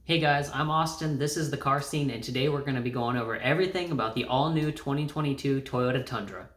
Hey guys, I'm Austin, this is The Car Scene, and today we're going to be going over everything about the all-new 2022 Toyota Tundra.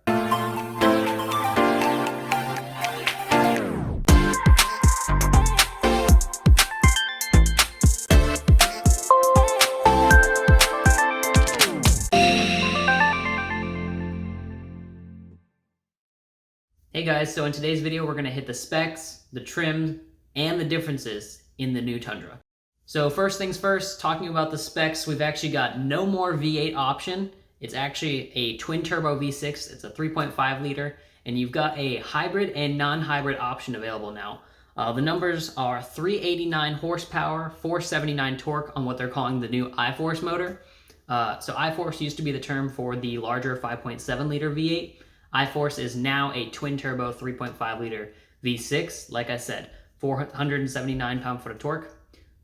Hey guys, so in today's video we're going to hit the specs, the trim, and the differences in the new Tundra. So first things first, talking about the specs, we've actually got no more V8 option. It's actually a twin turbo V6. It's a 3.5 liter, and you've got a hybrid and non-hybrid option available now. The numbers are 389 horsepower, 479 torque on what they're calling the new iForce motor. So iForce used to be the term for the larger 5.7 liter V8. iForce is now a twin turbo 3.5 liter V6. Like I said, 479 pound-foot of torque.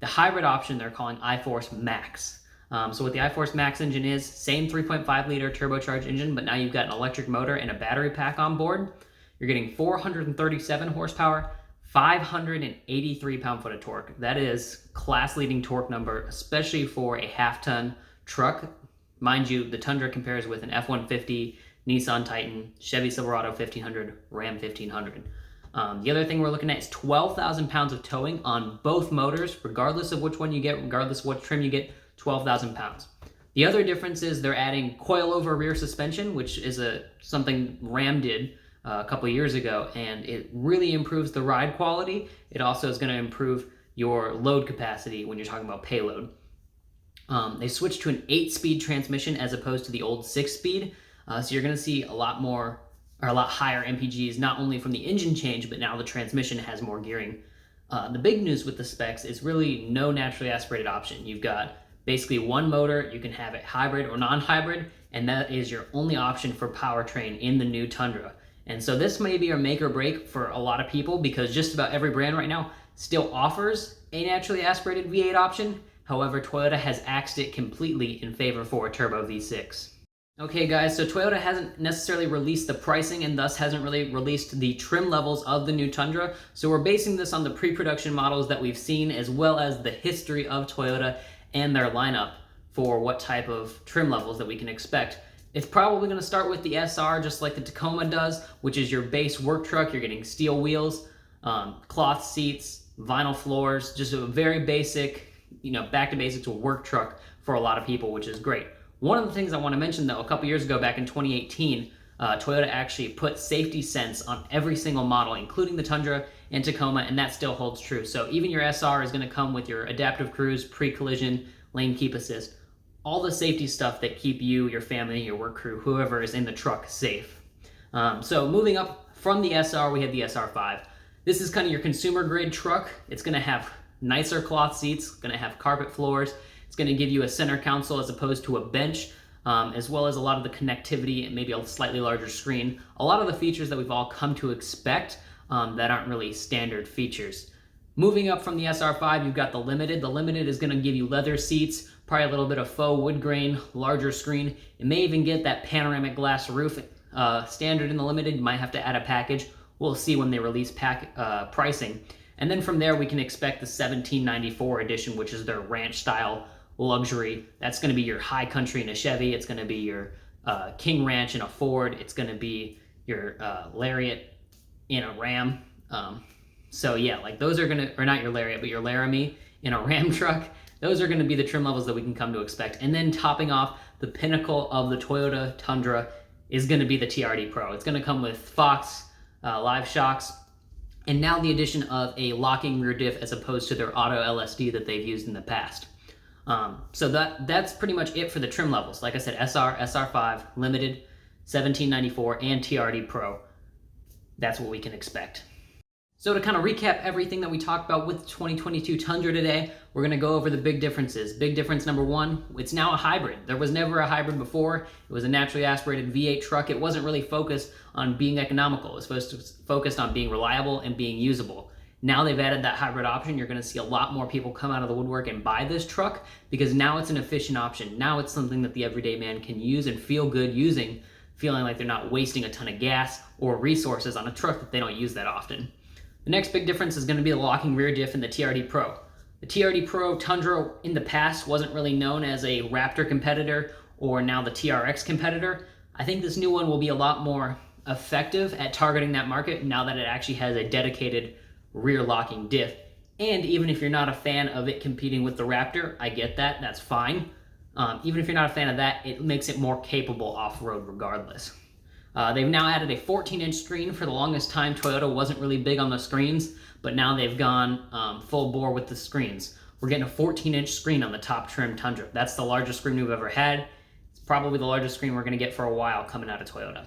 The hybrid option they're calling iForce Max. So what the iForce Max engine is, same 3.5 liter turbocharged engine, but now you've got an electric motor and a battery pack on board. You're getting 437 horsepower, 583 pound-foot of torque. That is class-leading torque number, especially for a half-ton truck. Mind you, the Tundra compares with an F-150, Nissan Titan, Chevy Silverado 1500, Ram 1500. The other thing we're looking at is 12,000 pounds of towing on both motors, regardless of which one you get, regardless of what trim you get, 12,000 pounds. The other difference is they're adding coil-over rear suspension, which is something Ram did a couple years ago, and it really improves the ride quality. It also is going to improve your load capacity when you're talking about payload. They switched to an 8-speed transmission as opposed to the old 6-speed, so you're going to see a lot higher MPGs, not only from the engine change, but now the transmission has more gearing. The big news with the specs is really no naturally aspirated option. You've got basically one motor. You can have it hybrid or non-hybrid, and that is your only option for powertrain in the new Tundra. And so this may be a make or break for a lot of people, because just about every brand right now still offers a naturally aspirated V8 option. However, Toyota has axed it completely in favor for a turbo V6. Okay guys, so Toyota hasn't necessarily released the pricing and thus hasn't really released the trim levels of the new Tundra. So we're basing this on the pre-production models that we've seen, as well as the history of Toyota and their lineup for what type of trim levels that we can expect. It's probably going to start with the SR, just like the Tacoma does, which is your base work truck. You're getting steel wheels, cloth seats, vinyl floors, just a very basic, back to basics work truck for a lot of people, which is great. One of the things I want to mention, though, a couple years ago, back in 2018, Toyota actually put safety sense on every single model, including the Tundra and Tacoma, and that still holds true. So even your SR is going to come with your adaptive cruise, pre-collision, lane keep assist, all the safety stuff that keep you, your family, your work crew, whoever is in the truck safe. So moving up from the SR, we have the SR5. This is kind of your consumer grade truck. It's going to have nicer cloth seats, going to have carpet floors. It's going to give you a center console as opposed to a bench, as well as a lot of the connectivity and maybe a slightly larger screen. A lot of the features that we've all come to expect that aren't really standard features. Moving up from the SR5, you've got the Limited. The Limited is going to give you leather seats, probably a little bit of faux wood grain, larger screen. It may even get that panoramic glass roof. Standard in the Limited, you might have to add a package. We'll see when they release pricing. And then from there, we can expect the 1794 edition, which is their ranch style luxury. That's going to be your High Country in a Chevy. It's going to be your King Ranch in a Ford. It's going to be your Lariat in a Ram. So yeah, like those are going to, or not your Lariat, but your Laramie in a Ram truck. Those are going to be the trim levels that we can come to expect. And then topping off the pinnacle of the Toyota Tundra is going to be the TRD Pro. It's going to come with Fox live shocks, and now the addition of a locking rear diff as opposed to their auto LSD that they've used in the past. So that's pretty much it for the trim levels. Like I said, SR, SR5, Limited, 1794, and TRD Pro. That's what we can expect. So to kind of recap everything that we talked about with 2022 Tundra today, we're going to go over the big differences. Big difference number one, it's now a hybrid. There was never a hybrid before. It was a naturally aspirated V8 truck. It wasn't really focused on being economical. It was focused on being reliable and being usable. Now they've added that hybrid option. You're going to see a lot more people come out of the woodwork and buy this truck, because now it's an efficient option. Now it's something that the everyday man can use and feel good using, feeling like they're not wasting a ton of gas or resources on a truck that they don't use that often. The next big difference is going to be the locking rear diff in the TRD Pro. The TRD Pro Tundra in the past wasn't really known as a Raptor competitor or now the TRX competitor. I think this new one will be a lot more effective at targeting that market now that it actually has a dedicated rear locking diff. And even if you're not a fan of it competing with the Raptor, I get that, that's fine. Even if you're not a fan of that, it makes it more capable off-road regardless. They've now added a 14-inch screen. For the longest time, Toyota wasn't really big on the screens, but now they've gone full bore with the screens. We're getting a 14-inch screen on the top trim Tundra. That's the largest screen we've ever had. It's probably the largest screen we're going to get for a while coming out of Toyota.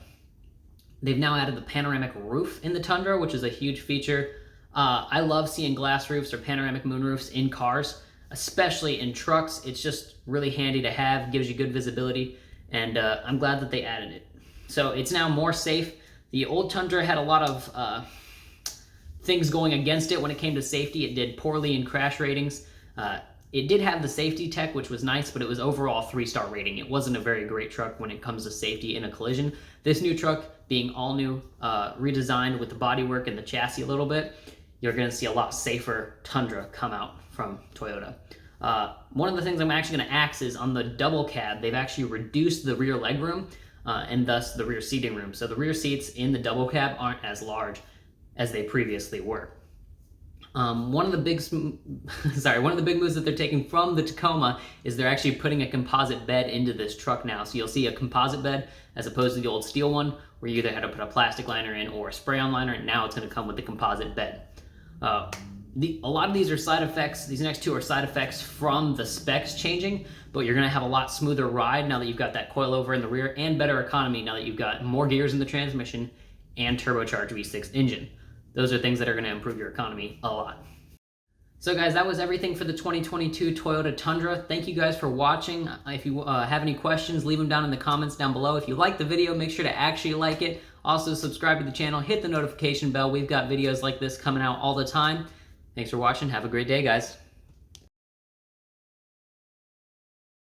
They've now added the panoramic roof in the Tundra, which is a huge feature. I love seeing glass roofs or panoramic moonroofs in cars, especially in trucks. It's just really handy to have, gives you good visibility, and I'm glad that they added it. So it's now more safe. The old Tundra had a lot of things going against it when it came to safety. It did poorly in crash ratings. It did have the safety tech, which was nice, but it was overall 3-star rating. It wasn't a very great truck when it comes to safety in a collision. This new truck, being all new, redesigned with the bodywork and the chassis a little bit, you're going to see a lot safer Tundra come out from Toyota. One of the things I'm actually going to axe is on the double cab, they've actually reduced the rear legroom and thus the rear seating room. So the rear seats in the double cab aren't as large as they previously were. One of the big moves that they're taking from the Tacoma is they're actually putting a composite bed into this truck now. So you'll see a composite bed as opposed to the old steel one where you either had to put a plastic liner in or a spray-on liner, and now it's going to come with the composite bed. A lot of these are side effects. These next two are side effects from the specs changing, but you're going to have a lot smoother ride now that you've got that coilover in the rear, and better economy now that you've got more gears in the transmission and turbocharged V6 engine. Those are things that are going to improve your economy a lot. So guys, that was everything for the 2022 Toyota Tundra. Thank you guys for watching. If you have any questions, leave them down in the comments down below. If you like the video, make sure to actually like it. Also subscribe to the channel, hit the notification bell. We've got videos like this coming out all the time. Thanks for watching. Have a great day, guys.